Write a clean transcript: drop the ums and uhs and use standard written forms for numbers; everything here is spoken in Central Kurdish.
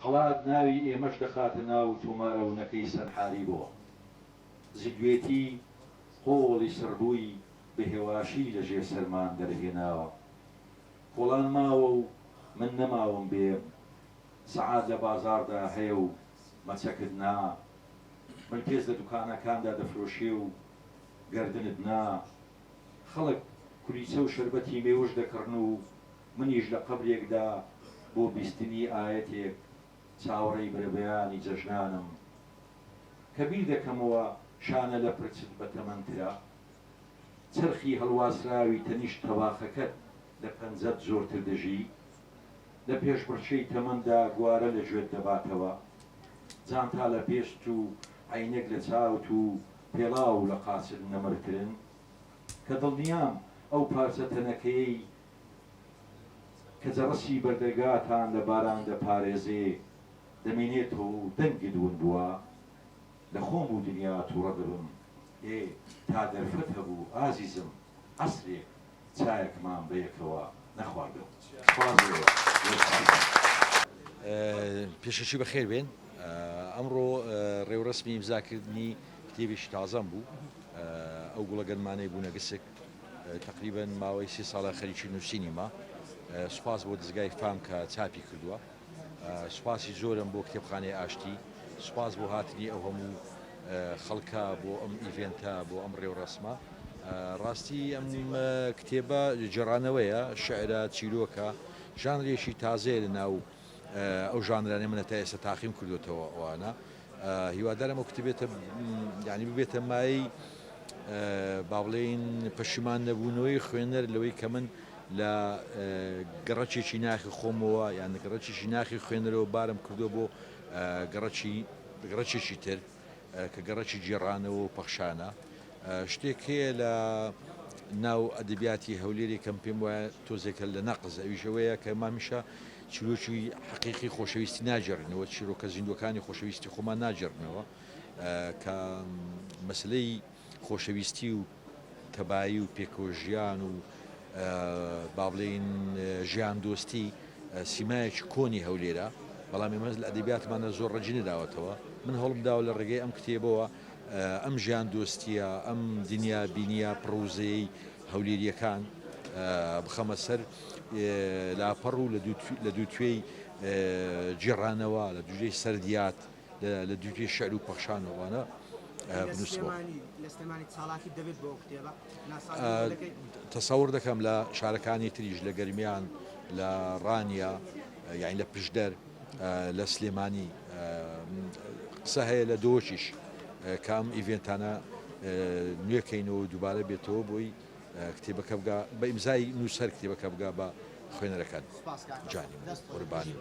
قەڵات ناوی ئێمەش دەخاتە ناو تۆمارەونەکەی سەرحاری بۆ زیدوێتی قۆڵی سڕبووی بە هێواشی لە ژێر سەرمان دەرهێناوە خۆڵان ماوە و من نەماوم بێم سەعات لە بازاردا هەیە و مەچەکت نا من پێز لە دوکانەکاندا دەفرۆشێ و گەردنت نا خەڵک کولیچە و شربەتی مێوش دەکڕن و منیش لە قەبرێکدا بۆ بیستنی ئاەتێک چاوەڕێی بەرەبەیانی جەژنانم کە بیر دەکەمەوە شانە لە پرچت بە تەمەندرا چرخی هەڵواسراوی تەنیشت تەواخەکەت لە پەنجەت زۆرتر دەژی لە پێشبڕچەی تەمەندا گوارە لە گوێت دەباتەوە جانتا لە پێست و عینەک لە چاوت و پێڵاو لە قاچت نەمرترن کە دڵنیام ئەو پارچە تەنەکەی کە جەڕەسی بەردەرگاتان لە باران دەپارێزێ دەمێنێتەوە و دەنگت ون بووە لە خۆم و دنیا تووڕە دەبم تا دەرفەت هەبوو ئازیزم عەسرێک چایەکمان بەیەکەوە نەخواردم پێشەچی بەخێر بێن ئەمڕۆ ڕێوڕسمی ئیمزاکردنی کتێبێکی تازەم بوو ئەو گوڵە گەنمانەی بوو نەگسک تقریبەن ماوەی 30 ساڵە خەریکی نووسینیمە سوپاس بۆ دەستگای فام کە چاپی کردووە سوپاسی زۆرم بۆ کتێبخانەی ئاشتی سوپاس بۆ هاتنی ئەو هەموو خەڵکە بۆ ئەم ئیڤێنتە بۆ ئەم ڕێوڕسمە ڕاستی ئەم کتێبە جێڕانەوەیە شعرە چیرۆکە ژانرێکی تازەیە لە ناو ئەو ژانرانێ منە تا ئێستا تاقیم کردوێتەوە ئەوانە هیوادارم ئەو کتێبێتە یعنی ببێتە مای با بڵێین پەشیمان نەبوونەوەی خوێنەر لەوەی کە من لە گەڕەکێکی ناخی خۆمەوە یان گەڕەکێکی ناخی خوێنەرەوە بارم کردووە بۆ گەڕەکێکی تر کە گەڕەکی جێڕانەوە و پەخشانە شتێک هەیە لە ناو ئەدەبیاتی هەولێری کەم پێم وایە تۆزێکە لە نەقز ئەویشەوەیە کە مامیشە چیرۆکی حەقیقی خۆشەویستی ناجێڕنەوە چیرۆکە زیندوەکانی خۆشەویستی خۆمان ناجێڕنەوە کە مەسلەی خۆشەویستی و تەبایی و پێکۆژیان و با بڵێین ژیان دۆستی سیمایەکی کۆنی هەولێرە بەڵام ئێمە لە ئەدەبیاتمانە زۆر ڕەجی نەداوەتەوە من هەوڵم داوە لە ڕێگەی ئەم کتێبەوە ئەم ژیان دۆستیە ئەم دنیا بینیە پرۆزەی هەولێریەکان بخەمە سەر لاپەڕ و لە دووتوێی جێڕانەوە لە دوژەی سەردیات لە دووتێ شعر و پەخشانەوەوانە بنووسەوە تەسەور دەکەم لە شارەکانی تریش لە گەرمیان لە ڕانیا یعنی لە پشدەر لە سلێمانی قسە هەیە لە دۆچیش کام ئیڤێنتانە نوێکەینەوە دووبارە بێتەوە بۆی کتێبەکە بگا بە ئیمزای نووسەر کتێبەکە بگا بە خوێنەرەکان جانی قوربانی